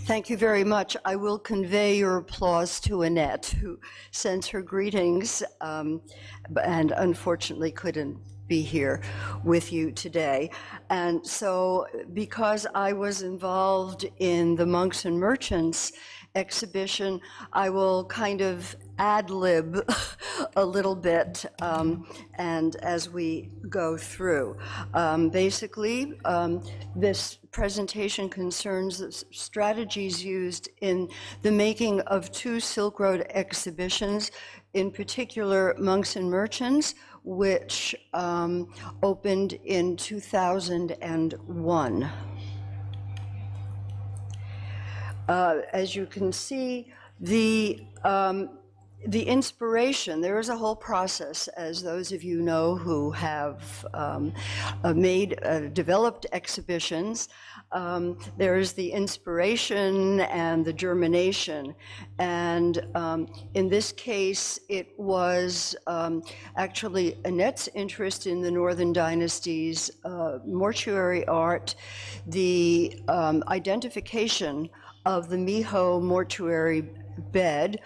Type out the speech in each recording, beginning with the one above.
Thank you very much. I will convey your applause to Annette, who sends her greetings and unfortunately couldn't be here with you today. And so because I was involved in the Monks and Merchants exhibition, I will kind of ad-lib a little bit and as we go through. Basically, this presentation concerns the strategies used in the making of two Silk Road exhibitions, in particular Monks and Merchants, which opened in 2001. As you can see, the inspiration, there is a whole process, as those of you know who have developed exhibitions. There is the inspiration and the germination. And in this case, it was actually Annette's interest in the Northern Dynasties, mortuary art, the identification of the Miho mortuary bed,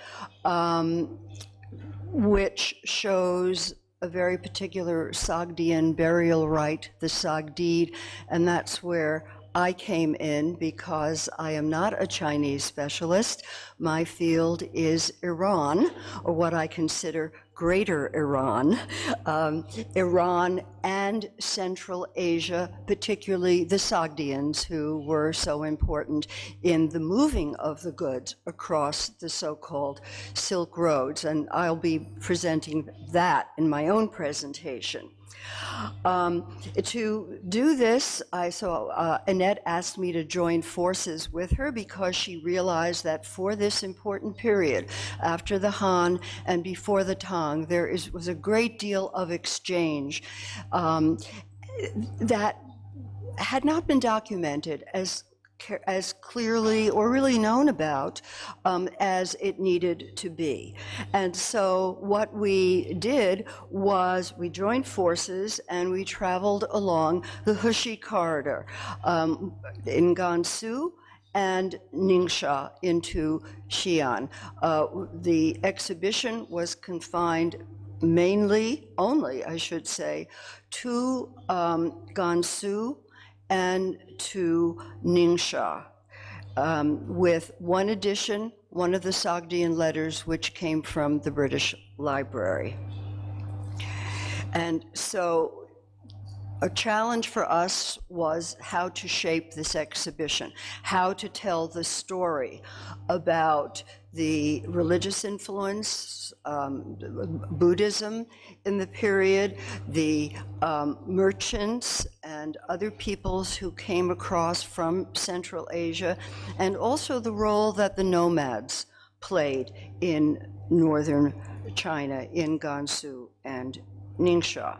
which shows a very particular Sogdian burial rite, the Sogdied, and that's where I came in because I am not a Chinese specialist. My field is Iran, or what I consider Greater Iran, Iran and Central Asia, particularly the Sogdians, who were so important in the moving of the goods across the so-called Silk Roads. And I'll be presenting that in my own presentation. To do this, Annette asked me to join forces with her because she realized that for this important period, after the Han and before the Tang, there was a great deal of exchange that had not been documented as clearly or really known about as it needed to be. And so what we did was we joined forces and we traveled along the Heshi corridor in Gansu and Ningxia into Xi'an. The exhibition was confined only, I should say, to Gansu and to Ningxia, with one edition, one of the Sogdian letters, which came from the British Library. And so a challenge for us was how to shape this exhibition, how to tell the story about the religious influence, Buddhism in the period, the merchants and other peoples who came across from Central Asia, and also the role that the nomads played in northern China, in Gansu and Ningxia.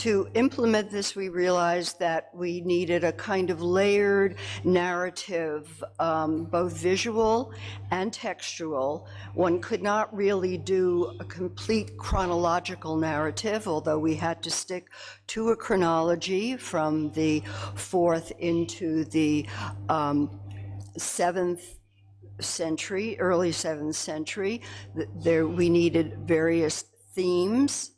To implement this, we realized that we needed a kind of layered narrative, both visual and textual. One could not really do a complete chronological narrative, although we had to stick to a chronology from the 4th into the 7th century, early 7th century. We needed various themes,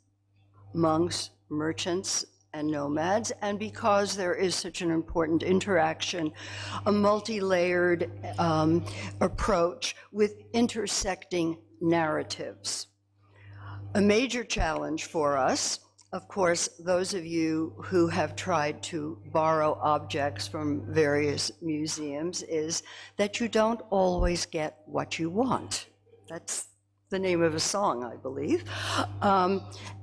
monks, merchants, and nomads, and because there is such an important interaction, a multi-layered approach with intersecting narratives. A major challenge for us, of course, those of you who have tried to borrow objects from various museums, is that you don't always get what you want. That's the name of a song, I believe.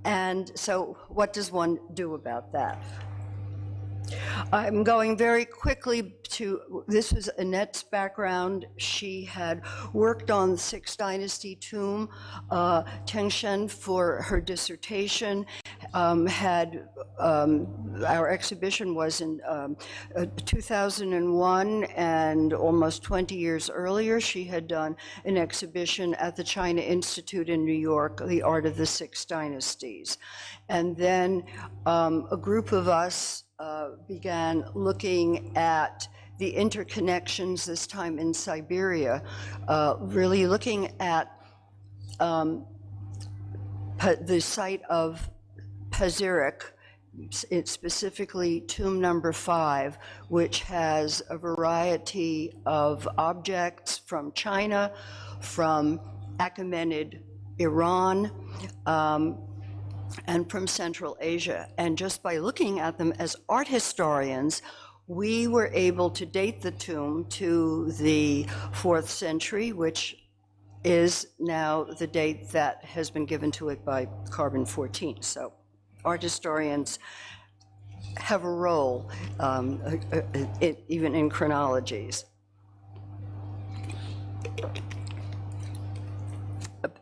And so what does one do about that? I'm going very quickly to, this was Annette's background. She had worked on the 6th Dynasty tomb, Tengshen, for her dissertation. Our exhibition was in 2001, and almost 20 years earlier, she had done an exhibition at the China Institute in New York, The Art of the 6 Dynasties. And then a group of us began looking at the interconnections, this time in Siberia, really looking at the site of Pazyryk, it's specifically tomb number 5, which has a variety of objects from China, from Achaemenid Iran, and from Central Asia. And just by looking at them as art historians, we were able to date the tomb to the 4th century, which is now the date that has been given to it by carbon-14. So art historians have a role, even in chronologies.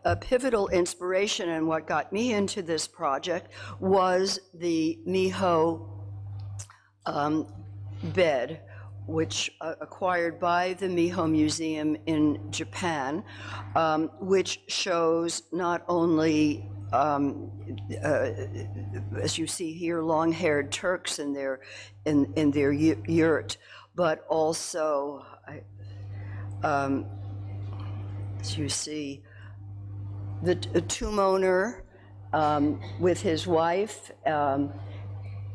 A pivotal inspiration and what got me into this project was the Miho bed, which acquired by the Miho Museum in Japan, which shows not only, as you see here, long-haired Turks in their yurt, but also, as you see, the tomb owner with his wife,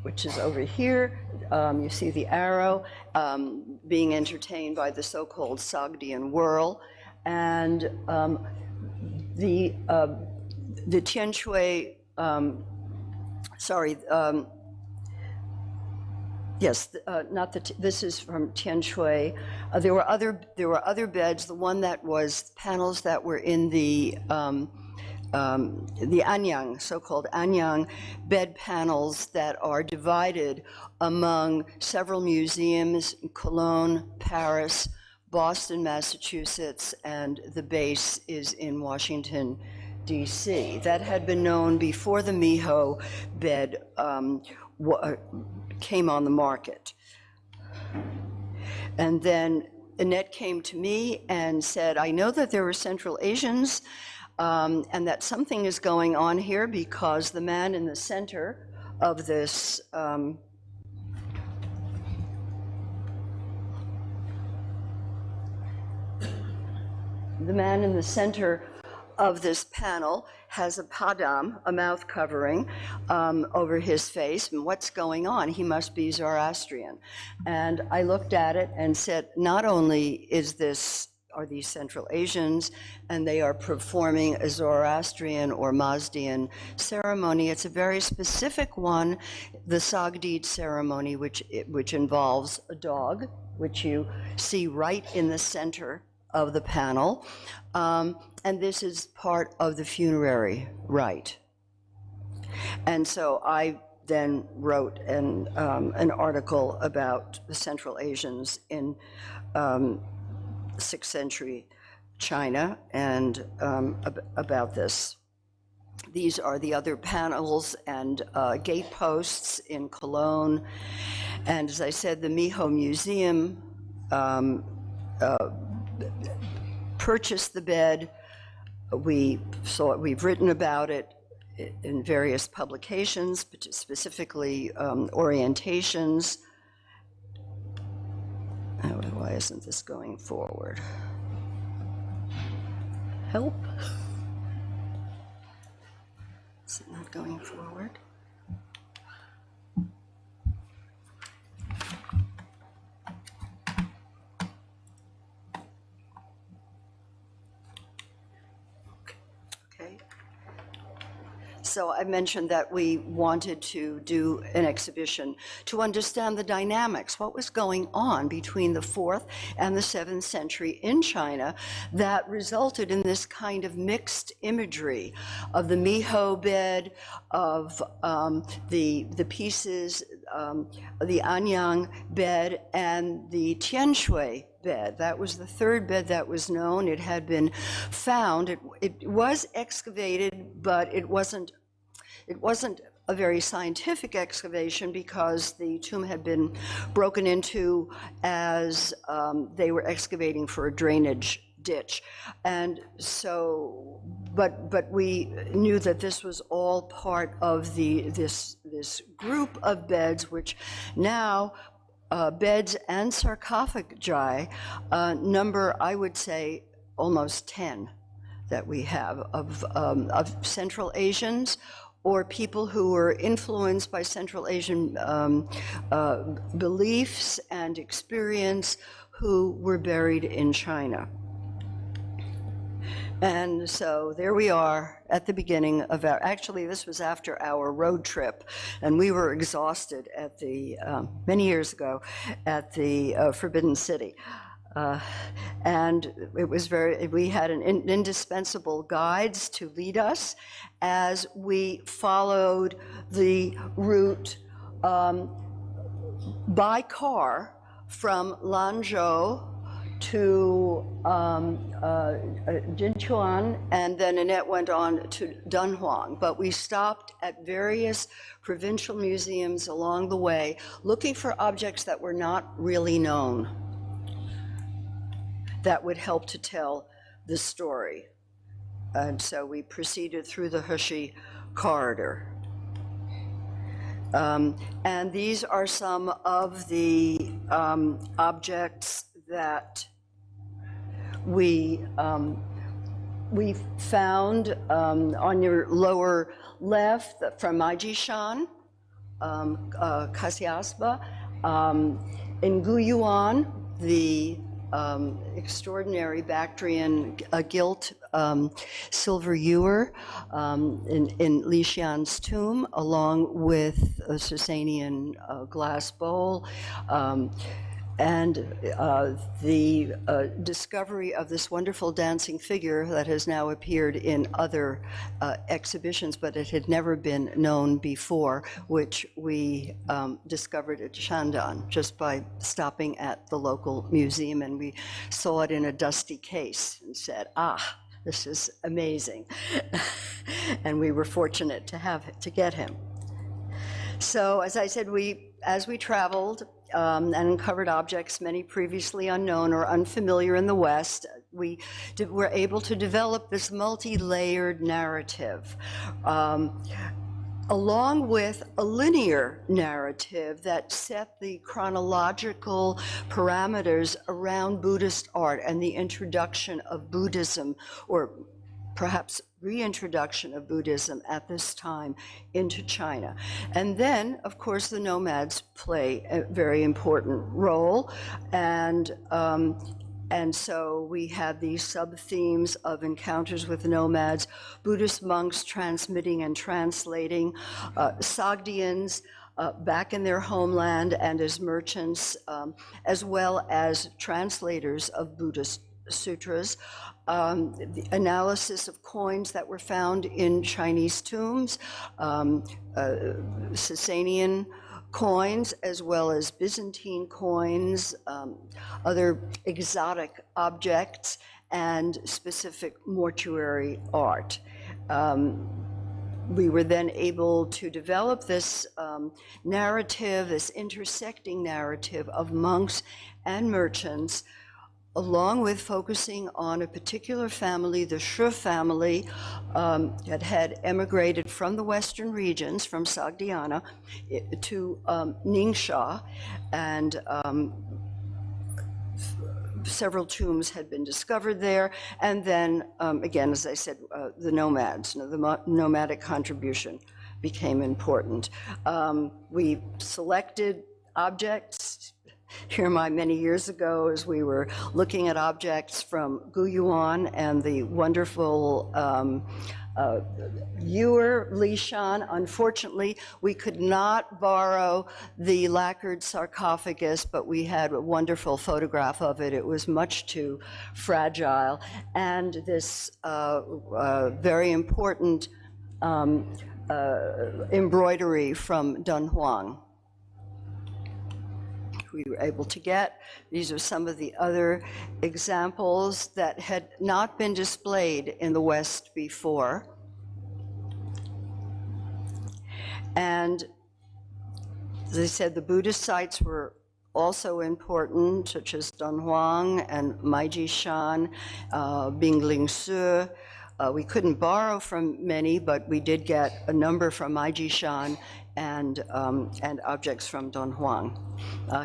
which is over here. You see the arrow, being entertained by the so-called Sogdian whirl, and the Tian Shui, yes, not the. This is from Tian Shui. There were other beds. The one that was panels that were in the Anyang, so-called Anyang bed panels that are divided among several museums in Cologne, Paris, Boston, Massachusetts, and the base is in Washington, D.C. That had been known before the Miho bed came on the market. And then Annette came to me and said, I know that there were Central Asians and that something is going on here because the man in the center of this panel has a padam, a mouth covering, over his face. And what's going on? He must be Zoroastrian. And I looked at it and said, not only are these Central Asians, and they are performing a Zoroastrian or Mazdian ceremony. It's a very specific one, the Sogdiid ceremony, which involves a dog, which you see right in the center of the panel. And this is part of the funerary rite. And so I then wrote an article about the Central Asians in 6th century China and about this. These are the other panels and gate posts in Cologne. And as I said, the Miho Museum purchased the bed. We've written about it in various publications, specifically orientations. Why isn't this going forward? Help? Is it not going forward? Okay. So I mentioned that we wanted to do an exhibition to understand the dynamics, what was going on between the 4th and the 7th century in China that resulted in this kind of mixed imagery of the Miho bed, of the pieces, the Anyang bed, and the Tian Shui bed. That was the 3rd bed that was known. It had been found. It was excavated, but it wasn't a very scientific excavation because the tomb had been broken into as they were excavating for a drainage ditch. And so, but we knew that this was all part of this group of beds, which now beds and sarcophagi number, I would say, almost 10 that we have of Central Asians or people who were influenced by Central Asian beliefs and experience who were buried in China. And so there we are at the beginning of our, actually this was after our road trip, and we were exhausted at the, many years ago, at the Forbidden City. And it was we had an indispensable guides to lead us as we followed the route by car from Lanzhou to Jinchuan, and then Annette went on to Dunhuang. But we stopped at various provincial museums along the way, looking for objects that were not really known, that would help to tell the story. And so we proceeded through the Heshi corridor. And these are some of the objects that we found on your lower left from Maijishan, Kasiasba, in Guyuan, the extraordinary Bactrian gilt silver ewer in Li Xian's tomb, along with a Sasanian glass bowl, and the discovery of this wonderful dancing figure that has now appeared in other exhibitions, but it had never been known before, which we discovered at Shandong just by stopping at the local museum, and we saw it in a dusty case and said, ah, this is amazing. And we were fortunate to get him. So as I said, as we traveled and uncovered objects, many previously unknown or unfamiliar in the West, we were able to develop this multi-layered narrative, along with a linear narrative that set the chronological parameters around Buddhist art and the introduction of Buddhism, or perhaps reintroduction of Buddhism at this time into China. And then, of course, the nomads play a very important role. And so we had these sub-themes of encounters with nomads, Buddhist monks transmitting and translating, Sogdians back in their homeland and as merchants, as well as translators of Buddhist sutras, the analysis of coins that were found in Chinese tombs, Sasanian coins, as well as Byzantine coins, other exotic objects, and specific mortuary art. We were then able to develop this narrative, this intersecting narrative of monks and merchants, along with focusing on a particular family, the Shi family, that had emigrated from the western regions, from Sogdiana, to Ningxia, and several tombs had been discovered there. And then, again, as I said, the nomads, the nomadic contribution became important. We selected objects. Here, many years ago, as we were looking at objects from Guyuan and the wonderful ewer, Li Shan. Unfortunately, we could not borrow the lacquered sarcophagus, but we had a wonderful photograph of it. It was much too fragile. And this very important embroidery from Dunhuang we were able to get. These are some of the other examples that had not been displayed in the West before. And as I said, the Buddhist sites were also important, such as Dunhuang and Maiji Shan, Bingling Su. We couldn't borrow from many, but we did get a number from Maiji Shan and objects from Dunhuang.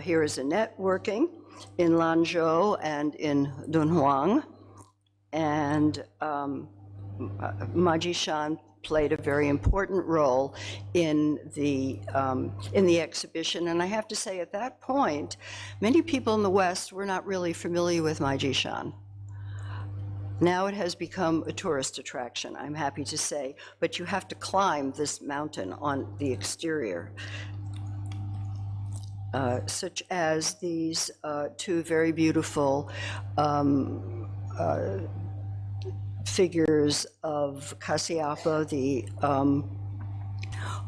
Here is Annette working in Lanzhou and in Dunhuang, and Maiji Shan played a very important role in the exhibition. And I have to say, at that point, many people in the West were not really familiar with Maiji Shan. Now it has become a tourist attraction, I'm happy to say, but you have to climb this mountain on the exterior. Such as these two very beautiful figures of Kasyapa, the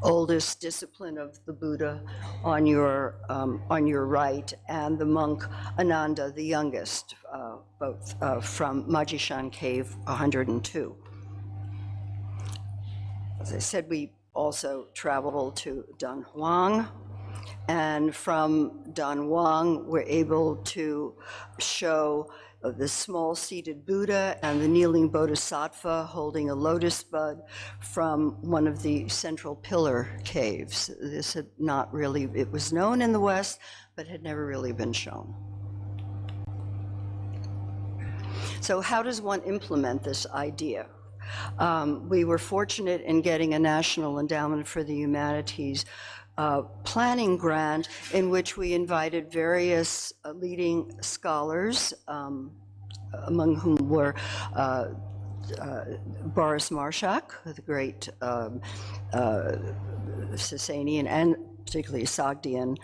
oldest discipline of the Buddha, on your right, and the monk Ananda, the youngest, both from Maiji Shan Cave 102. As I said, we also traveled to Dunhuang, and from Dunhuang we're able to show the small seated Buddha and the kneeling Bodhisattva holding a lotus bud from one of the central pillar caves. This had not really, it was known in the West, but had never really been shown. So how does one implement this idea? We were fortunate in getting a National Endowment for the Humanities planning grant, in which we invited various leading scholars, among whom were Boris Marshak, the great Sasanian and particularly Sogdian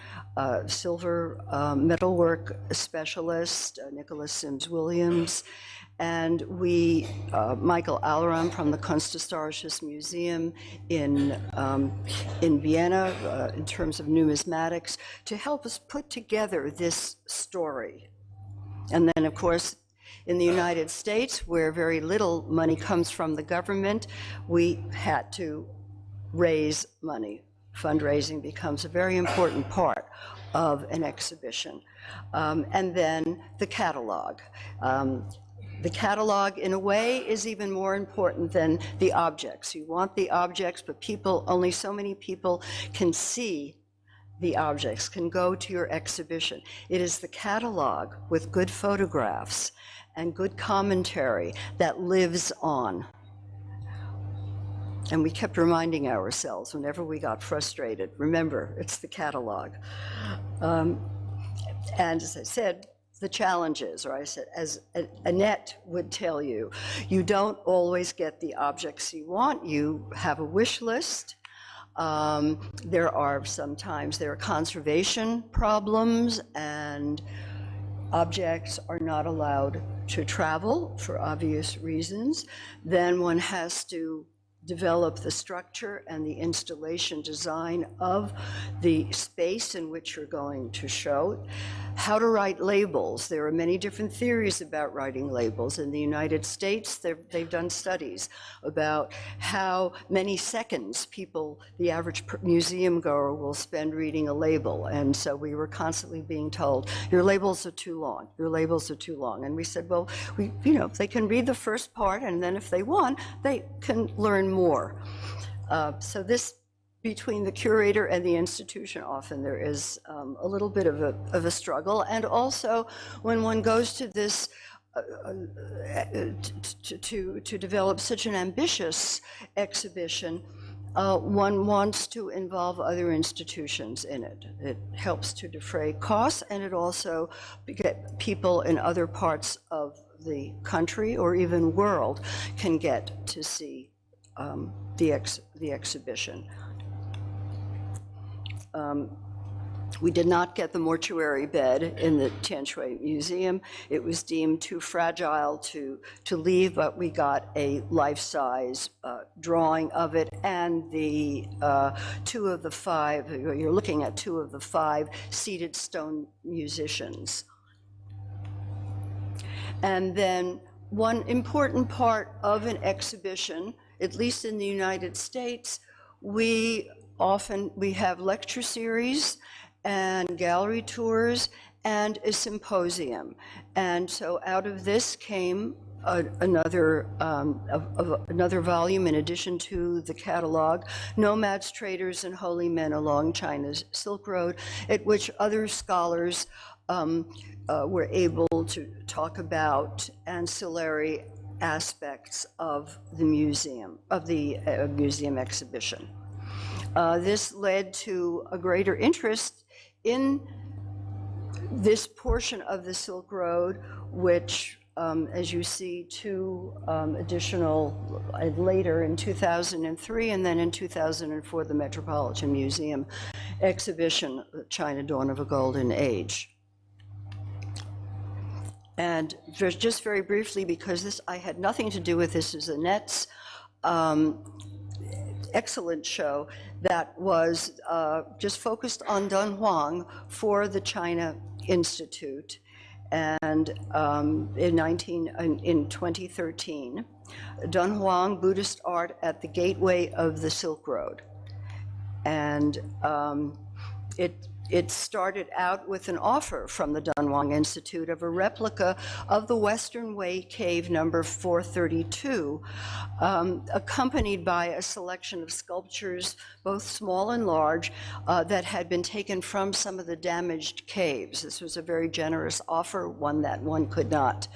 silver metalwork specialist, Nicholas Sims Williams, and we, Michael Alleram from the Kunsthistorisches Museum in Vienna, in terms of numismatics, to help us put together this story. And then, of course, in the United States, where very little money comes from the government, we had to raise money. Fundraising becomes a very important part of an exhibition. And then the catalog. The catalog, in a way, is even more important than the objects. You want the objects, but people, only so many people can see the objects, can go to your exhibition. It is the catalog with good photographs and good commentary that lives on. And we kept reminding ourselves whenever we got frustrated, remember, it's the catalog. And as I said, the challenges, or I said, as Annette would tell you, you don't always get the objects you want. You have a wish list. There are conservation problems, and objects are not allowed to travel for obvious reasons. Then one has to develop the structure and the installation design of the space in which you're going to show. How to write labels. There are many different theories about writing labels. In the United States, they've done studies about how many seconds the average museum goer will spend reading a label. And so we were constantly being told, your labels are too long, your labels are too long. And we said, well, they can read the first part, and then if they want, they can learn more. So this, between the curator and the institution, often there is a little bit of a struggle. And also, when one goes to this, to develop such an ambitious exhibition, one wants to involve other institutions in it. It helps to defray costs, and it also get people in other parts of the country or even world can get to see the exhibition. We did not get the mortuary bed in the Tianshui Museum. It was deemed too fragile to leave, but we got a life-size drawing of it, and the 2 of the 5, you're looking at 2 of the 5 seated stone musicians. And then one important part of an exhibition, at least in the United States, we have lecture series and gallery tours and a symposium. And so out of this came another volume in addition to the catalog, Nomads, Traders, and Holy Men Along China's Silk Road, at which other scholars were able to talk about ancillary aspects of the museum, of the museum exhibition. This led to a greater interest in this portion of the Silk Road, which, as you see, two additional, later in 2003 and then in 2004, the Metropolitan Museum exhibition, China, Dawn of a Golden Age. And just very briefly, because this, I had nothing to do with this, is Annette's excellent show that was just focused on Dunhuang for the China Institute. And in 2013, Dunhuang, Buddhist Art at the Gateway of the Silk Road. And it started out with an offer from the Dunhuang Institute of a replica of the Western Way Cave number 432, accompanied by a selection of sculptures, both small and large, that had been taken from some of the damaged caves. This was a very generous offer, one that one could not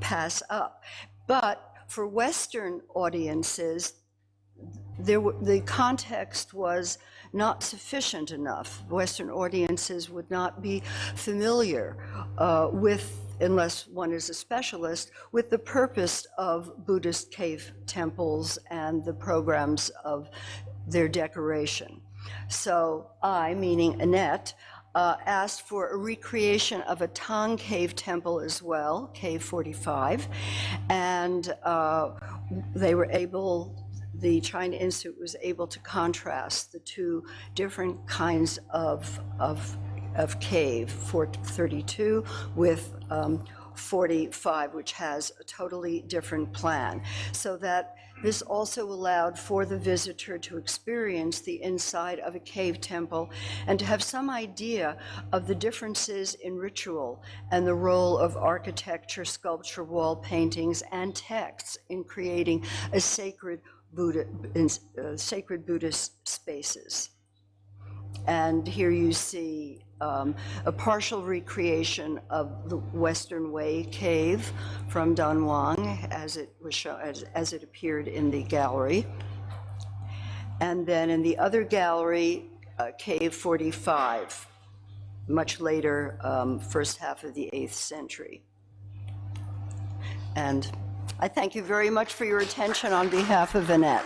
pass up. But for Western audiences, the context was not sufficient enough. Western audiences would not be familiar with, unless one is a specialist, with the purpose of Buddhist cave temples and the programs of their decoration. So I, meaning Annette, asked for a recreation of a Tang cave temple as well, Cave 45, and they were able, the China Institute was able to contrast the two different kinds of cave, 432 with 45, which has a totally different plan. So that this also allowed for the visitor to experience the inside of a cave temple and to have some idea of the differences in ritual and the role of architecture, sculpture, wall paintings, and texts in creating a sacred Buddhist spaces. And here you see a partial recreation of the Western Way Cave from Dunhuang as it was shown, as it appeared in the gallery. And then in the other gallery, Cave 45, much later, first half of the 8th century. And I thank you very much for your attention on behalf of Annette.